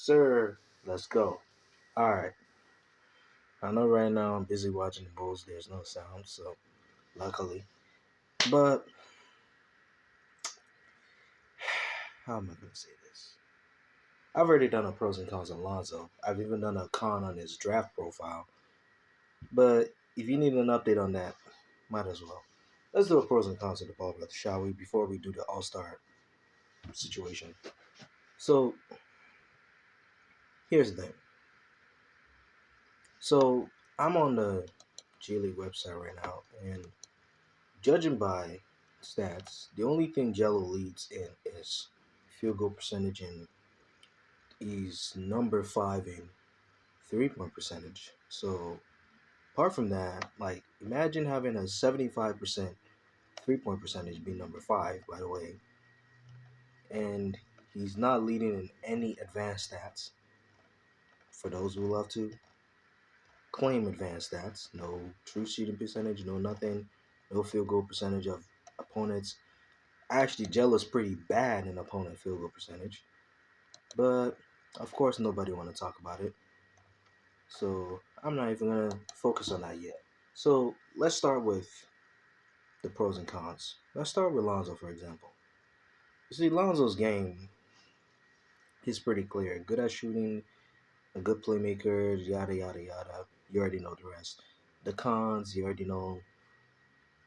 sir. Let's go. All right. I know right now I'm busy watching the Bulls. There's no sound, so luckily. But how am I going to say this? I've already done a pros and cons on Lonzo. I've even done a con on his draft profile. But if you need an update on that, might as well. Let's do a pros and cons of the ball brother, shall we? Before we do the All Star situation. So here's the thing. So I'm on the Gelo website right now, and judging by stats, the only thing Gelo leads in is field goal percentage, and he's number 5 in 3-point percentage. So apart from that, like imagine having a 75% 3-point percentage be number 5, by the way, and he's not leading in any advanced stats. For those who love to claim advanced stats, no true shooting percentage, no nothing, no field goal percentage of opponents. Actually, Gelo's pretty bad in opponent field goal percentage, but of course nobody want to talk about it. So I'm not even gonna focus on that yet. So let's start with the pros and cons. Let's start with Lonzo, for example. You see, Lonzo's game is pretty clear. Good at shooting, a good playmaker, yada yada yada. You already know the rest. The cons, you already know,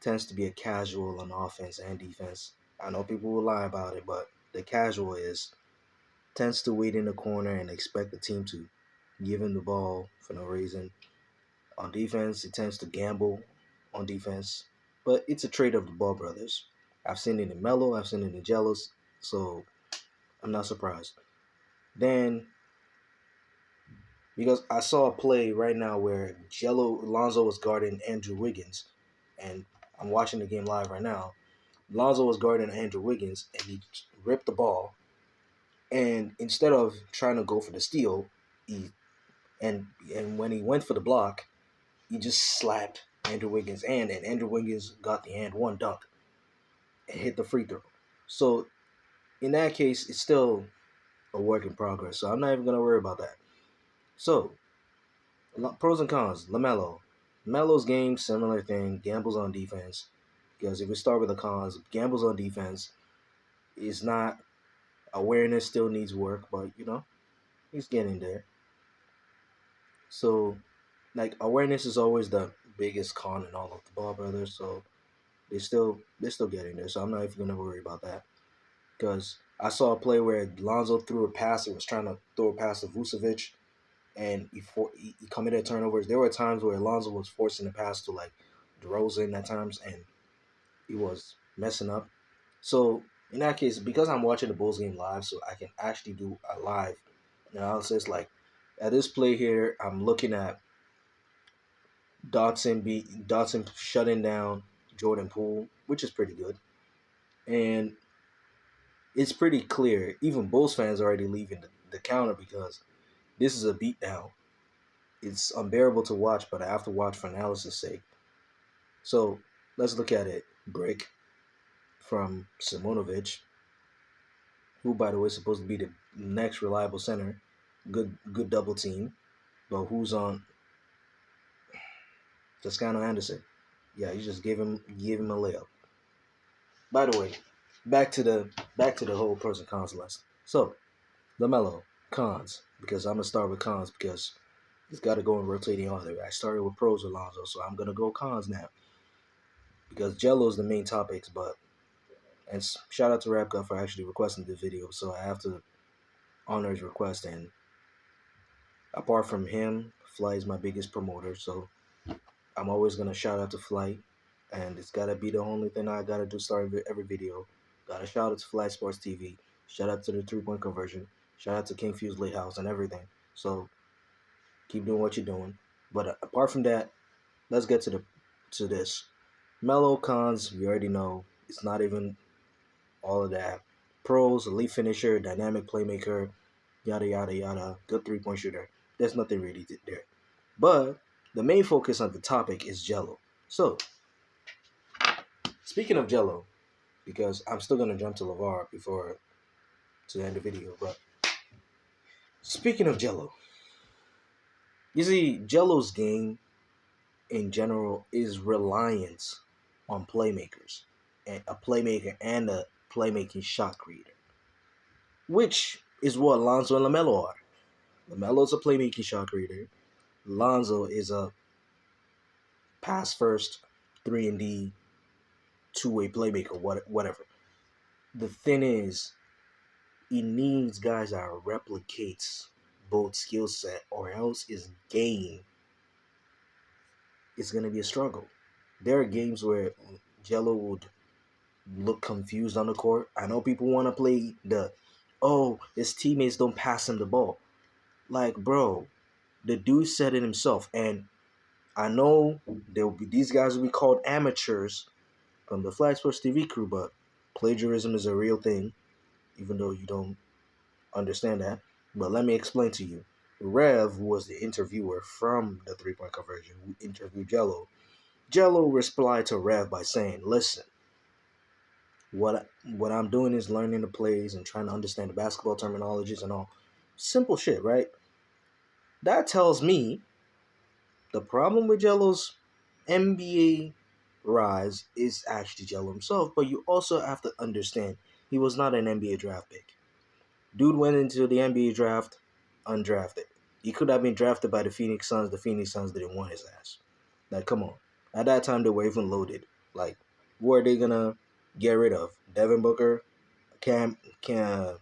tends to be a casual on offense and defense. I know people will lie about it, but the casual is tends to wait in the corner and expect the team to give him the ball for no reason. On defense, he tends to gamble on defense, but it's a trait of the Ball brothers. I've seen it in Melo, I've seen it in Jealous, so I'm not surprised. Then, because I saw a play right now where Jello Lonzo was guarding Andrew Wiggins, and I'm watching the game live right now. Lonzo was guarding Andrew Wiggins, and he ripped the ball. And instead of trying to go for the steal, he and when he went for the block, he just slapped Andrew Wiggins' hand, and Andrew Wiggins got the hand one dunk and hit the free throw. So in that case, it's still a work in progress. So I'm not even gonna worry about that. So pros and cons. LaMelo. Melo's game, similar thing. Gambles on defense. Because if we start with the cons, gambles on defense is not awareness. Still needs work, but he's getting there. So like awareness is always the biggest con in all of the Ball brothers. So they're still getting there. So I'm not even gonna worry about that. Because I saw a play where Lonzo threw a pass. He was trying to throw a pass to Vucevic, and he committed turnovers. There were times where Lonzo was forcing the pass to like DeRozan at times, and he was messing up. So in that case, because I'm watching the Bulls game live, so I can actually do a live analysis. Like at this play here, I'm looking at Dotson shutting down Jordan Poole, which is pretty good, and it's pretty clear. Even Bulls fans are already leaving the counter because this is a beatdown. It's unbearable to watch, but I have to watch for analysis' sake. So let's look at it. Brick from Simonovic, who, by the way, is supposed to be the next reliable center. Good double team, but who's on Toscano Anderson? Yeah, you just give him a layup. By the way, back to the whole pros and cons list. So LaMelo cons, because I'm gonna start with cons because it's got to go in rotating order. I started with pros with Lonzo, so I'm gonna go cons now because Jello is the main topics. But and shout out to Rapka for actually requesting the video, so I have to honor his request. And apart from him, Fly is my biggest promoter, so I'm always gonna shout out to Fly, and it's gotta be the only thing I gotta do starting every video. Gotta shout out to Fly Sports TV. Shout out to the 3-point conversion. Shout out to King Fuse Late House and everything. So keep doing what you're doing. But apart from that, let's get to this. Mellow cons, we already know. It's not even all of that. Pros, elite finisher, dynamic playmaker, yada yada yada, good 3-point shooter. There's nothing really there. But the main focus of the topic is Jello. So, speaking of Jello, because I'm still gonna jump to LeVar before to end the video, but Speaking of Jello, you see, Jello's game in general is reliant on playmakers, and a playmaker and a playmaking shot creator, which is what Lonzo and Lamelo are. Lamelo's a playmaking shot creator. Lonzo is a pass first, 3 and D, two-way playmaker, whatever. The thing is, he needs guys that replicates both skill set, or else his game is gonna be a struggle. There are games where Jello would look confused on the court. I know people want to play oh, his teammates don't pass him the ball. Like, bro, the dude said it himself, and I know there will be these guys will be called amateurs from the Flag Sports TV crew, but plagiarism is a real thing, even though you don't understand that. But let me explain to you. Rev was the interviewer from the three-point conversion who interviewed Jello. Jello replied to Rev by saying, "Listen, what I'm doing is learning the plays and trying to understand the basketball terminologies and all. Simple shit, right? That tells me the problem with Jello's NBA rise is actually Jello himself, but you also have to understand he was not an NBA draft pick. Dude went into the NBA draft undrafted. He could have been drafted by the Phoenix Suns. The Phoenix Suns didn't want his ass. Like, come on. At that time, they were even loaded. Like, who are they gonna get rid of? Devin Booker, Cam, I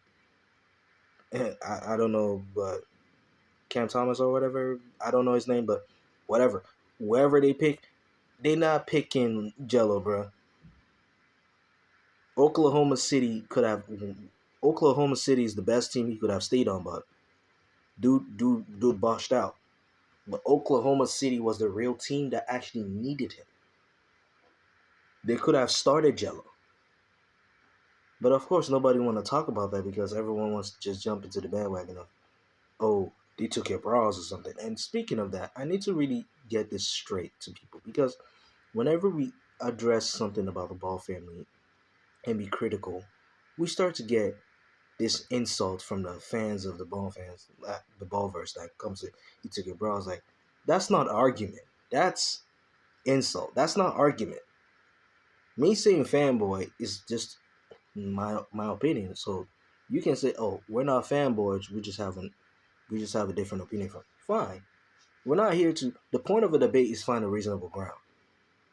don't know, but Cam Thomas or whatever. I don't know his name, but whatever. Whoever they pick, they not picking Jello, bro. Oklahoma City could have. Oklahoma City is the best team he could have stayed on, but dude botched out. But Oklahoma City was the real team that actually needed him. They could have started Jello, but of course nobody want to talk about that because everyone wants to just jump into the bandwagon of, oh, they took your bras or something. And speaking of that, I need to really get this straight to people because whenever we address something about the Ball family and be critical, we start to get this insult from the fans of the Ball fans, the Ballverse that comes to, he took your bras. Like, that's not argument. That's insult. That's not argument. Me saying fanboy is just my opinion. So you can say, oh, we're not fanboys. We just have a different opinion from. Fine. We're not here to. The point of a debate is find a reasonable ground,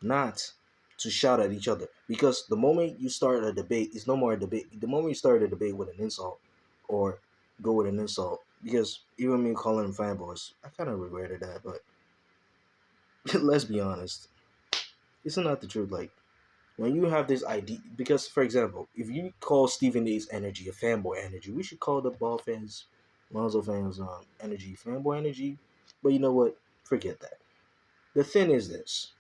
not to shout at each other. Because the moment you start a debate, it's no more a debate. The moment you start a debate with an insult, or go with an insult, because even me calling them fanboys, I kind of regretted that. But let's be honest, it's not the truth. Like, when you have this idea, because for example, if you call Stephen A's energy a fanboy energy, we should call the Ball fans, Lonzo fans, energy fanboy energy. But you know what? Forget that. The thing is this: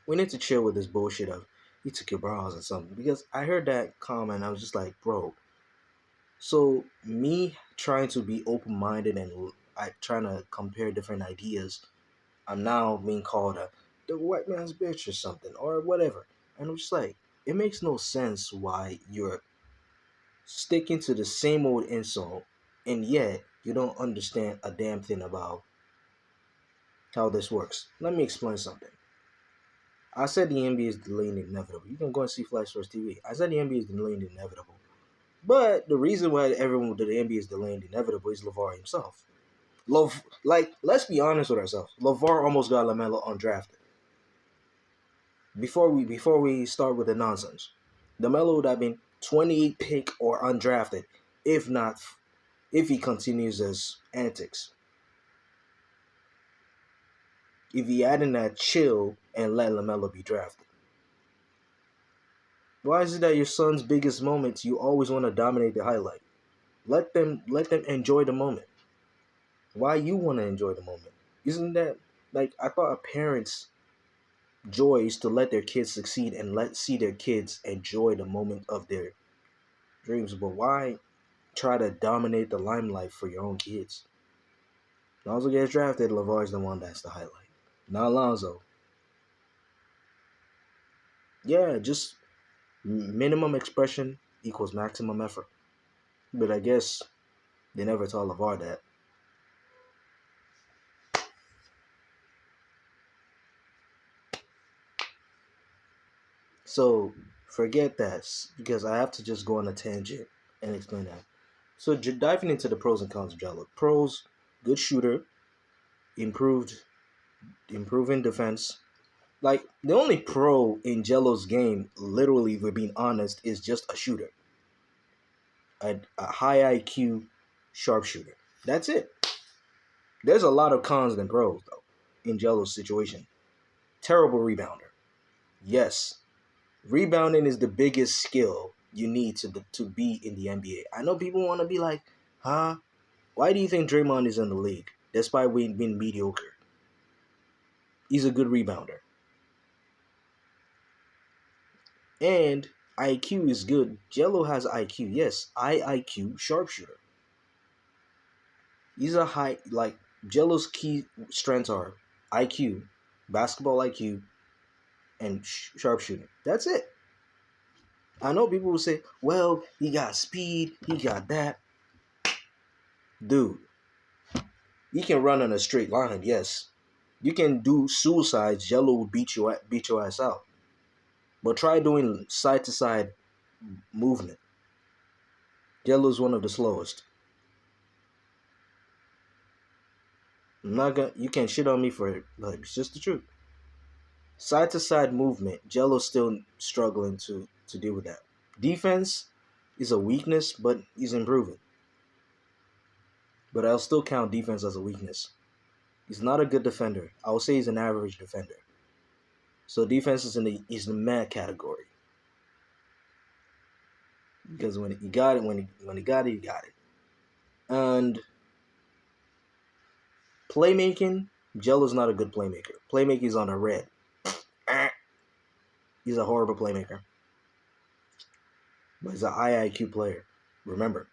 we need to chill with this bullshit of you took your bras or something. Because I heard that comment, I was just like, bro. So me trying to be open minded and I trying to compare different ideas, I'm now being called the white man's bitch or something or whatever. And I'm just like, it makes no sense why you're sticking to the same old insult and yet you don't understand a damn thing about how this works. Let me explain something. I said the NBA is delaying the inevitable. You can go and see Flash Source TV. I said the NBA is delaying the inevitable. But the reason why everyone that the NBA is delaying the inevitable is LeVar himself. Let's be honest with ourselves. LeVar almost got LaMelo undrafted. Before we start with the nonsense, LaMelo would have been 28 pick or undrafted, if not if he continues his antics. If he hadn't that chill and let LaMelo be drafted. Why is it that your son's biggest moments you always want to dominate the highlight? Let them enjoy the moment. Why you want to enjoy the moment? Isn't that like I thought a parent's joy is to let their kids succeed and let see their kids enjoy the moment of their dreams. But why try to dominate the limelight for your own kids? Lonzo gets drafted, LeVar's the one that's the highlight. Not Lonzo. Yeah, just minimum expression equals maximum effort. But I guess They never taught LeVar that. So forget that because I have to just go on a tangent and explain that. So diving into the pros and cons of Jalo. Pros: good shooter, improved, improving defense. Like the only pro in Jello's game, literally, if we're being honest, is just a shooter, a high IQ sharpshooter. That's it. There's a lot of cons than pros though in Jello's situation. Terrible rebounder. Yes, rebounding is the biggest skill you need to be in the NBA. I know people want to be like, huh? Why do you think Draymond is in the league despite being mediocre? He's a good rebounder. And IQ is good. Jello has IQ. Yes, IQ sharpshooter. He's a high, like, Jello's key strengths are IQ, basketball IQ, and sharpshooting. That's it. I know people will say, well, he got speed, he got that. Dude, he can run in a straight line, yes. You can do suicides, Jello will beat your ass out. But try doing side to side movement. Jello's one of the slowest. I'm not gonna. You can shit on me for it, but it's just the truth. Side to side movement, Jello's still struggling to deal with that. Defense is a weakness, but he's improving. But I'll still count defense as a weakness. He's not a good defender. I would say he's an average defender. So defense is in the mad category because when he got it, when he got it, he got it. And playmaking, Jello's not a good playmaker. Playmaking is on a red. He's a horrible playmaker. But he's a high IQ player. Remember,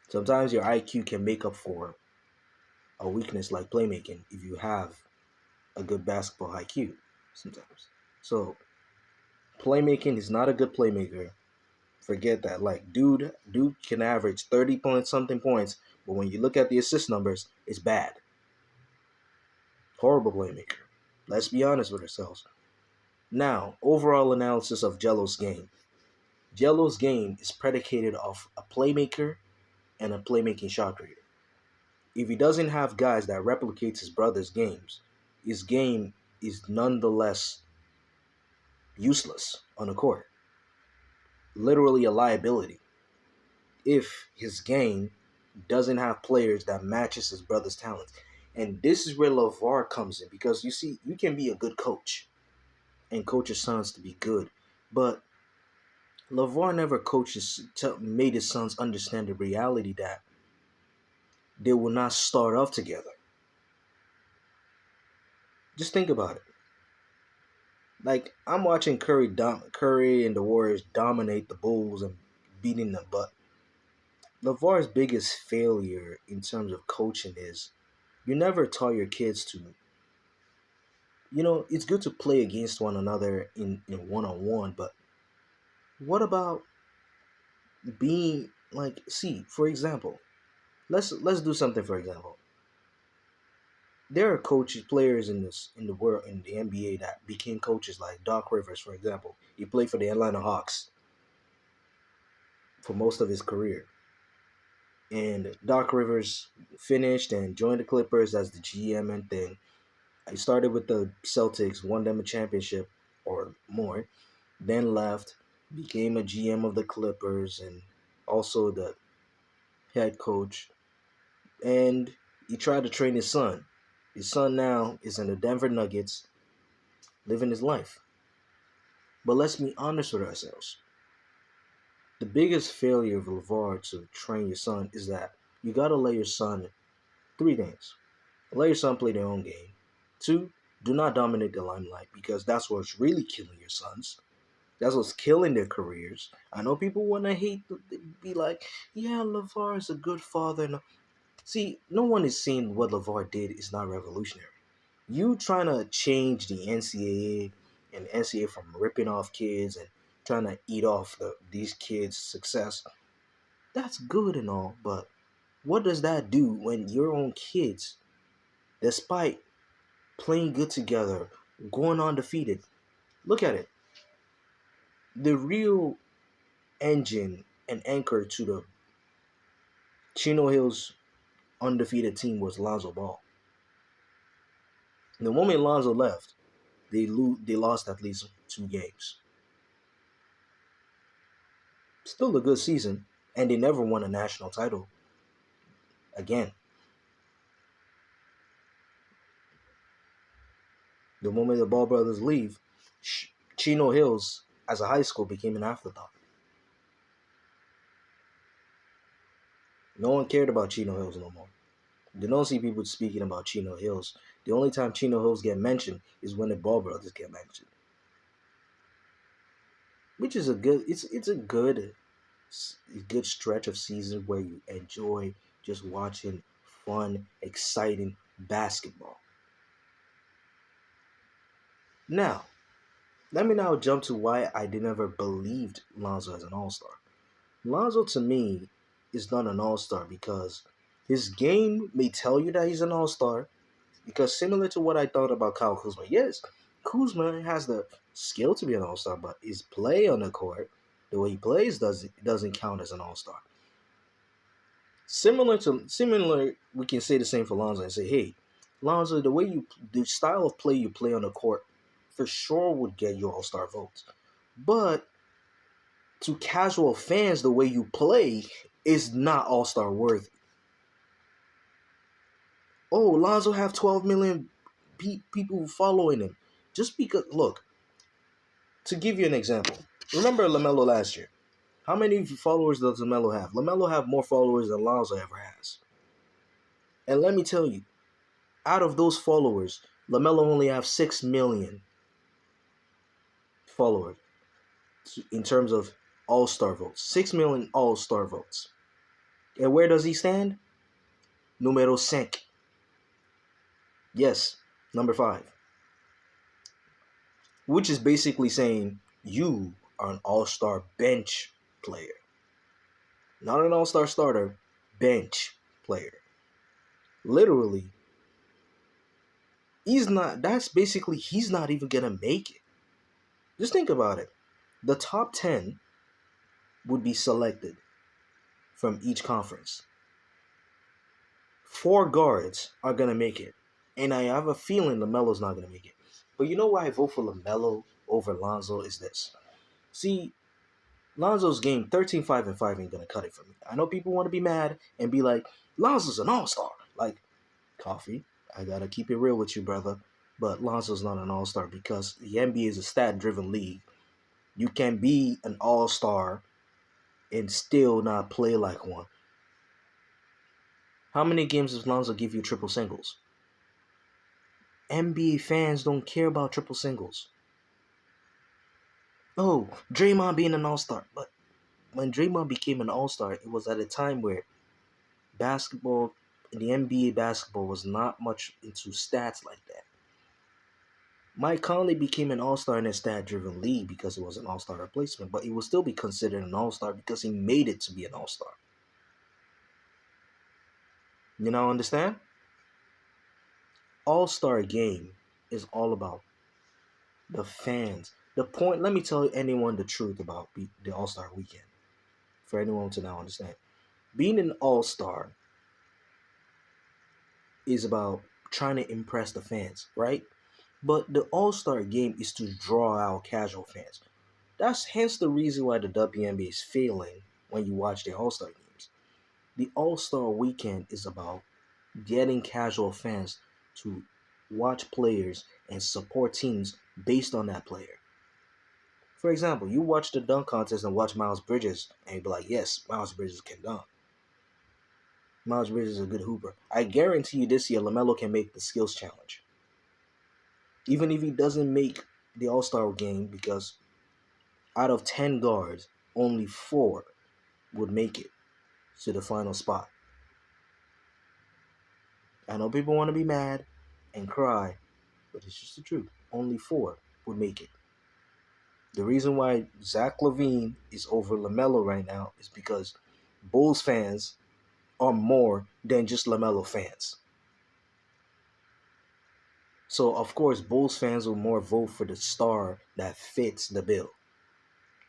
sometimes your IQ can make up for a weakness like playmaking if you have a good basketball IQ sometimes. So playmaking is not a good playmaker. Forget that. Like dude can average 30 point something points, but when you look at the assist numbers, it's bad. Horrible playmaker. Let's be honest with ourselves. Now, overall analysis of Jello's game. Jello's game is predicated off a playmaker and a playmaking shot creator. If he doesn't have guys that replicates his brother's games, his game is nonetheless useless on the court. Literally a liability. If his game doesn't have players that matches his brother's talents. And this is where LeVar comes in because you see, you can be a good coach and coach your sons to be good, but LeVar never made his sons understand the reality that they will not start off together. Just think about it. Like I'm watching Curry and the Warriors dominate the Bulls and beating them, but LeVar's biggest failure in terms of coaching is you never taught your kids to. It's good to play against one another in one on one, but what about being like? See, for example, let's do something. For example, there are coaches, players in the world in the NBA that became coaches, like Doc Rivers, for example. He played for the Atlanta Hawks for most of his career. And Doc Rivers finished and joined the Clippers as the GM and thing. He started with the Celtics, won them a championship or more, then left, became a GM of the Clippers and also the head coach. And he tried to train his son. His son now is in the Denver Nuggets, living his life. But let's be honest with ourselves. The biggest failure of LeVar to train your son is that you gotta let your son three things. Let your son play their own game. Two, do not dominate the limelight because that's what's really killing your sons. That's what's killing their careers. I know people want to hate, be like, yeah, LeVar is a good father. No. See, no one is saying what LeVar did is not revolutionary. You trying to change the NCAA and the NCAA from ripping off kids and trying to eat off these kids' success, that's good and all, but What does that do when your own kids, despite playing good together, going undefeated? Look at it. The real engine and anchor to the Chino Hills undefeated team was Lonzo Ball. The moment Lonzo left, they lost at least 2 games. Still a good season, and they never won a national title again. The moment the Ball brothers leave, Chino Hills as a high school became an afterthought. No one cared about Chino Hills no more. You don't see people speaking about Chino Hills. The only time Chino Hills get mentioned is when the Ball brothers get mentioned, which is a good stretch of season where you enjoy just watching fun, exciting basketball. Now, let me now jump to why I never believed Lonzo as an All Star. Lonzo to me is not an All Star because his game may tell you that he's an All Star. Because similar to what I thought about Kyle Kuzma, yes, Kuzma has the skill to be an All Star, but his play on the court, the way he plays, doesn't count as an All Star. Similar, we can say the same for Lonzo and say, hey, Lonzo, the style of play you play on the court, for sure would get you All Star votes, but to casual fans, the way you play is not All Star worthy. Oh, Lonzo have 12 million people following him, just because. Look, to give you an example, remember LaMelo last year. How many followers does LaMelo have? LaMelo have more followers than Lonzo ever has. And let me tell you, out of those followers, LaMelo only have 6 million followers in terms of All-Star votes. 6 million All-Star votes. And where does he stand? Numero 5. Yes, number 5. Which is basically saying you are an All-Star bench player. Not an All-Star starter, bench player. Literally, he's not even gonna make it. Just think about it. The top 10 would be selected from each conference. 4 guards are gonna make it. And I have a feeling LaMelo's not gonna make it. But you know why I vote for LaMelo over Lonzo is this. See, Lonzo's game 13, 5, and 5 ain't gonna cut it for me. I know people want to be mad and be like, Lonzo's an all-star. Like, Coffee, I gotta keep it real with you, brother. But Lonzo's not an all-star because the NBA is a stat-driven league. You can be an all-star and still not play like one. How many games does Lonzo give you triple singles? NBA fans don't care about triple singles. Oh, Draymond being an all-star. But when Draymond became an all-star, it was at a time where basketball, the NBA basketball was not much into stats like that. Mike Conley became an all-star in a stat-driven league because it was an all-star replacement, but he will still be considered an all-star because he made it to be an all-star. You now understand? All-star game is all about the fans. The point, let me tell anyone the truth about the all-star weekend. For anyone to now understand. Being an all-star is about trying to impress the fans, right? But the all-star game is to draw out casual fans. That's hence the reason why the WNBA is failing when you watch the all-star games. The all-star weekend is about getting casual fans to watch players and support teams based on that player. For example, you watch the dunk contest and watch Miles Bridges and you be like, yes, Miles Bridges can dunk. Miles Bridges is a good hooper. I guarantee you this year LaMelo can make the skills challenge. Even if he doesn't make the all-star game, because out of 10 guards, only 4 would make it to the final spot. I know people want to be mad and cry, but it's just the truth. Only 4 would make it. The reason why Zach LaVine is over LaMelo right now is because Bulls fans are more than just LaMelo fans. So of course, Bulls fans will more vote for the star that fits the bill.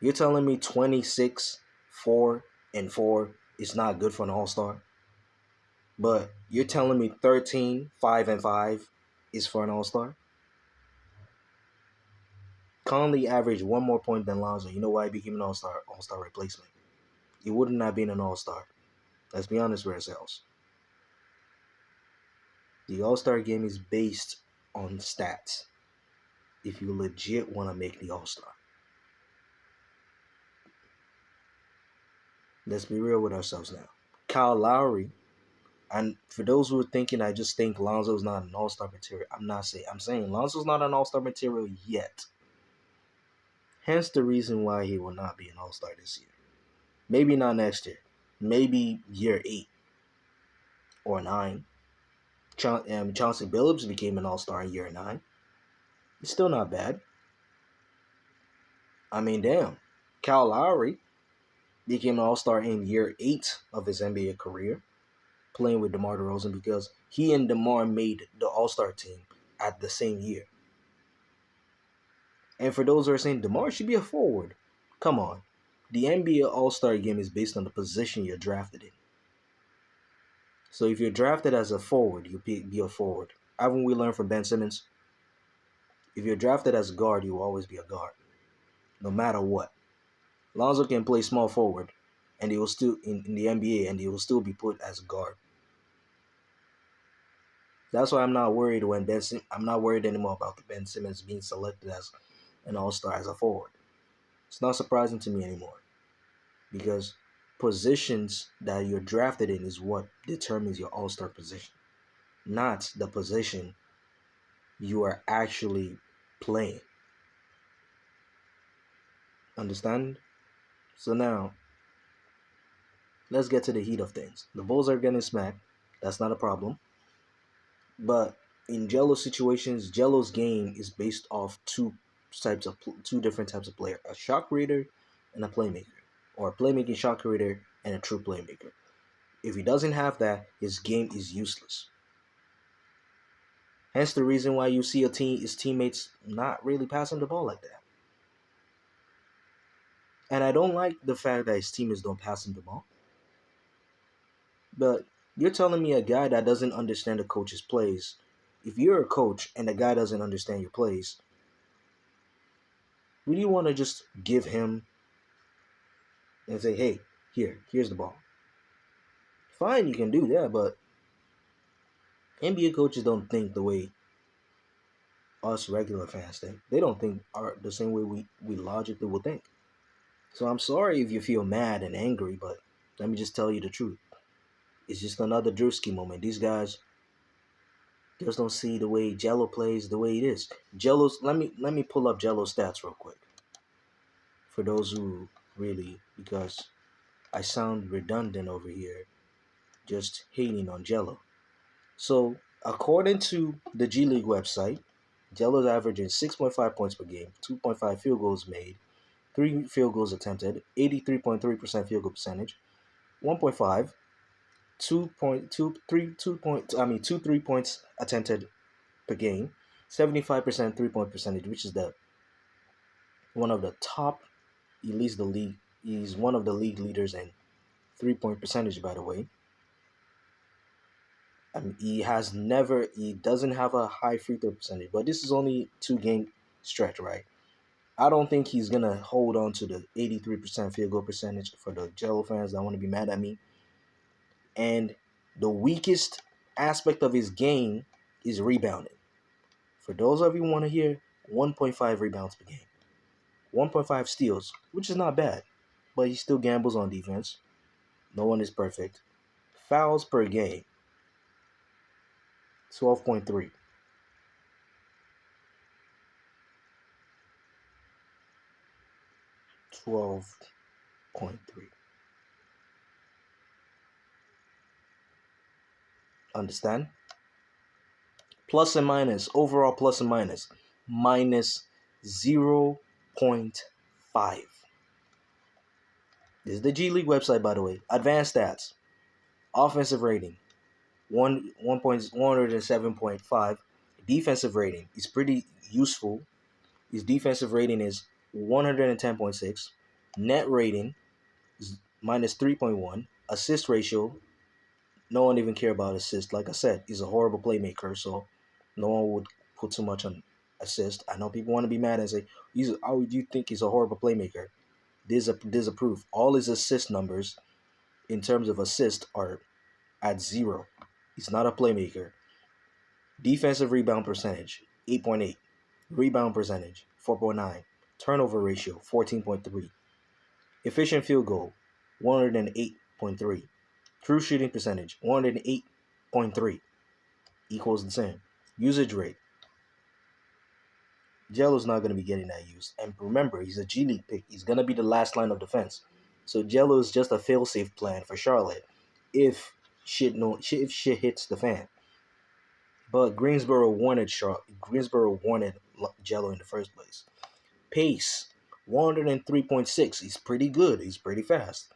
You're telling me 26, 4, and 4 is not good for an all-star? But you're telling me 13, 5, and 5 is for an all-star? Conley averaged one more point than Lonzo. You know why he became an all-star replacement? He wouldn't have been an all-star. Let's be honest with ourselves. The all-star game is based on stats. If you legit want to make the all-star. Let's be real with ourselves now. Kyle Lowry, and for those who are thinking I just think Lonzo's not an all-star material, I'm saying Lonzo's not an all-star material yet. Hence the reason why he will not be an all-star this year. Maybe not next year. Maybe year 8 or 9. Chauncey Billups became an all-star in year 9. It's still not bad. I mean, damn. Kyle Lowry became an all-star in year 8 of his NBA career, playing with DeMar DeRozan because he and DeMar made the all-star team at the same year. And for those who are saying DeMar should be a forward, come on. The NBA all-star game is based on the position you're drafted in. So if you're drafted as a forward, you'll be a forward. Haven't we learned from Ben Simmons? If you're drafted as a guard, you will always be a guard, no matter what. Lonzo can play small forward, and he will still in the NBA, and he will still be put as a guard. That's why I'm not worried I'm not worried anymore about the Ben Simmons being selected as an all-star as a forward. It's not surprising to me anymore, because positions that you're drafted in is what determines your all-star position, not the position you are actually playing. Understand? So now, let's get to the heat of things. The Bulls are getting smacked. That's not a problem. But in Gelo situations, Gelo's game is based off two different types of player: a shot creator and a playmaker, or a playmaking shot creator and a true playmaker. If he doesn't have that, his game is useless. Hence the reason why you see his teammates not really passing the ball like that. And I don't like the fact that his teammates don't pass him the ball. But you're telling me a guy that doesn't understand the coach's plays, if you're a coach and the guy doesn't understand your plays, would you want to just give him and say, hey, here's the ball? Fine, you can do that, but NBA coaches don't think the way us regular fans think. They don't think the same way we logically would think. So I'm sorry if you feel mad and angry, but let me just tell you the truth. It's just another Drewski moment. These guys just don't see the way Gelo plays the way it is. Let me pull up Gelo's stats real quick. For those who really, because I sound redundant over here, just hating on Gelo. So according to the G League website, Gelo's averaging 6.5 points per game, 2.5 field goals made, 3 field goals attempted, 83.3% field goal percentage, 1.5, 2 3 points attempted per game, 75% 3-point percentage, which is the one of the top. He leads the league. He's one of the league leaders in 3-point percentage, by the way. He doesn't have a high free throw percentage, but this is only 2-game stretch, right? I don't think he's gonna hold on to the 83% field goal percentage for the Gelo fans that want to be mad at me. And the weakest aspect of his game is rebounding. For those of you who want to hear, 1.5 rebounds per game, 1.5 steals, which is not bad, but he still gambles on defense. No one is perfect. Fouls per game, 12.3. 12.3. Understand? Plus and minus, overall plus and minus 0.5. This is the G League website, by the way. Advanced stats. Offensive rating, 107.5. Defensive rating is pretty useful. His defensive rating is 110.6. Net rating is minus 3.1. Assist ratio, no one even care about assist. Like I said, he's a horrible playmaker, so no one would put too much on assist. I know people want to be mad and say, how would you think he's a horrible playmaker? There's a proof. All his assist numbers in terms of assist are at 0. He's not a playmaker. Defensive rebound percentage, 8.8. Rebound percentage, 4.9. Turnover ratio, 14.3. Efficient field goal, 108.3. True shooting percentage, 108.3. Equals the same. Usage rate. Gelo's not going to be getting that used. And remember, he's a G League pick. He's going to be the last line of defense. So Gelo is just a fail-safe plan for Charlotte if shit hits the fan. But Greensboro wanted Gelo in the first place. Pace, 103.6. He's pretty good. He's pretty fast.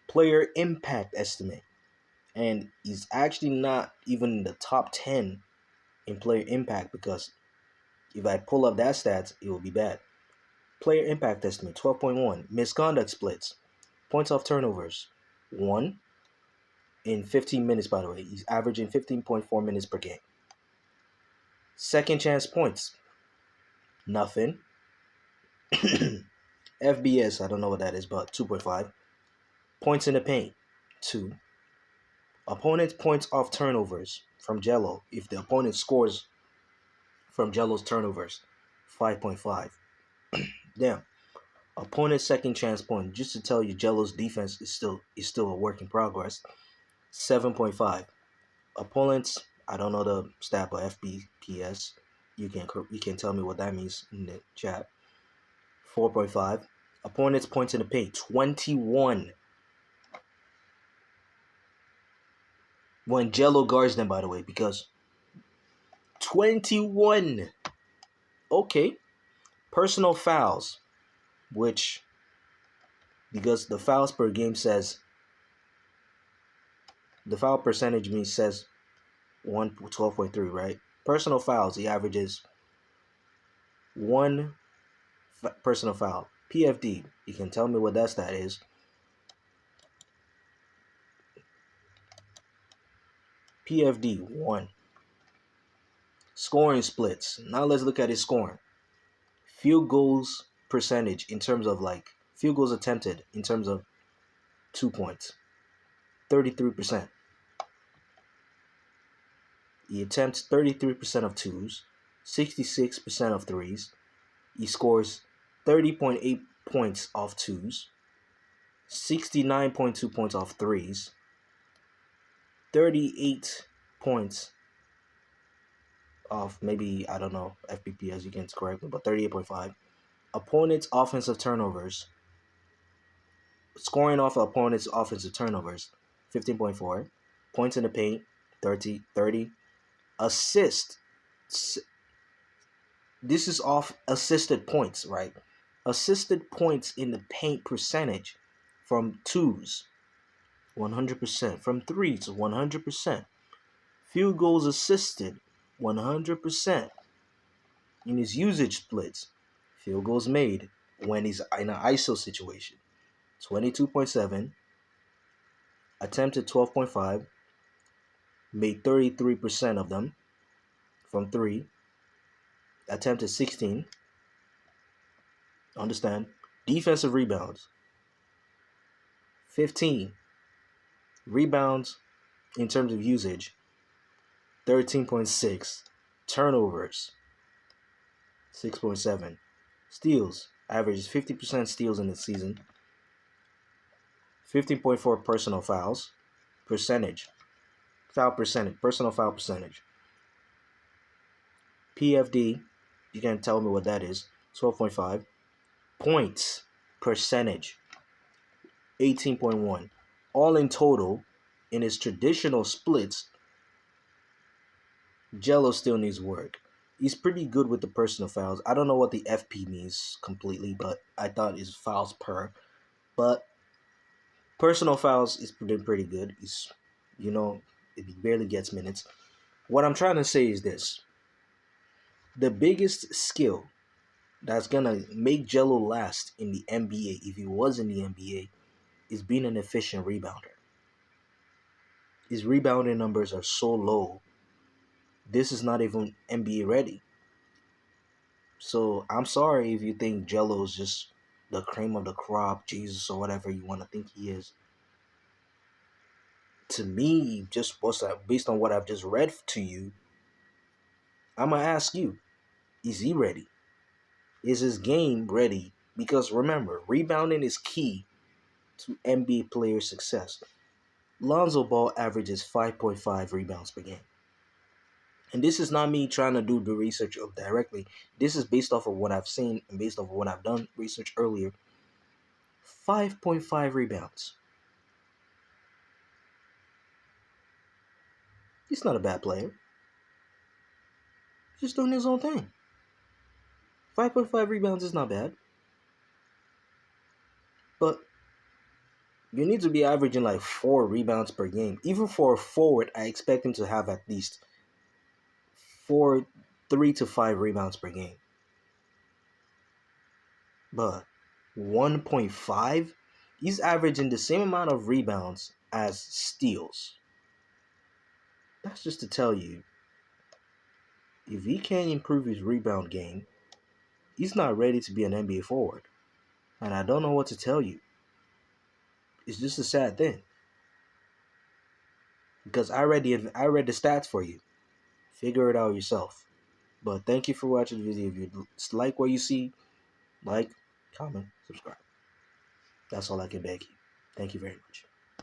Player impact estimate. And he's actually not even in the top 10 in player impact, because if I pull up that stats, it will be bad. Player impact estimate, 12.1. Misconduct splits. Points off turnovers, 1 in 15 minutes, by the way. He's averaging 15.4 minutes per game. Second chance points, nothing. FBS, I don't know what that is, but 2.5. Points in the paint, 2. Opponent points off turnovers from Gelo. If the opponent scores from Gelo's turnovers, 5.5. Damn. Opponent second chance point. Just to tell you, Gelo's defense is still a work in progress. 7.5. Opponents, I don't know the stat, but FBPS. You can tell me what that means in the chat. 4.5. Opponents points in the paint, 21. When Gelo guards them, by the way, because 21. Okay. Personal fouls, which, because the fouls per game says, the foul percentage says 12.3, right? Personal fouls, he averages 1 personal foul. PFD, you can tell me what that stat is. PFD, 1. Scoring splits. Now let's look at his scoring. Field goals percentage in terms of field goals attempted in terms of 2 points. 33%. He attempts 33% of 2s, 66% of 3s. He scores 30.8 points off 2s, 69.2 points off 3s, 38 points off, maybe, I don't know, FPPS, you can correct me, but 38.5. Opponent's offensive turnovers. Scoring off opponent's offensive turnovers, 15.4. Points in the paint, 30. Assist. This is off assisted points, right? Assisted points in the paint percentage from 2s, 100%. From 3s, 100%. Field goals assisted, 100%. In his usage splits, field goals made when he's in an ISO situation, 22.7. Attempted 12.5. Made 33% of them from 3. Attempted 16. Understand? Defensive rebounds, 15. Rebounds in terms of usage, 13.6. Turnovers, 6.7. Steals, averages 50% steals in the season. 15.4 personal fouls. Percentage. Personal foul percentage. PFD, you can tell me what that is. 12.5. Points percentage, 18.1. All in total, in his traditional splits, Gelo still needs work. He's pretty good with the personal fouls. I don't know what the FP means completely, but I thought it's fouls per. But personal fouls is pretty good. He's You know, he barely gets minutes. What I'm trying to say is this: the biggest skill that's gonna make Gelo last in the NBA, if he was in the NBA, is being an efficient rebounder. His rebounding numbers are so low. This is not even NBA ready. So I'm sorry if you think Jello is just the cream of the crop, Jesus or whatever you want to think he is. To me, just based on what I've just read to you, I'm gonna ask you: is he ready? Is his game ready? Because remember, rebounding is key to NBA player success. Lonzo Ball averages 5.5 rebounds per game. And this is not me trying to do the research of directly. This is based off of what I've seen and based off of what I've done research earlier. 5.5 rebounds. He's not a bad player. He's just doing his own thing. 5.5 rebounds is not bad. But you need to be averaging like 4 rebounds per game. Even for a forward, I expect him to have at least 3 to 5 rebounds per game. But 1.5, he's averaging the same amount of rebounds as steals. That's just to tell you, if he can't improve his rebound game, he's not ready to be an NBA forward. And I don't know what to tell you. It's just a sad thing. Because I read the stats for you. Figure it out yourself. But thank you for watching the video. If you like what you see, like, comment, subscribe. That's all I can beg you. Thank you very much.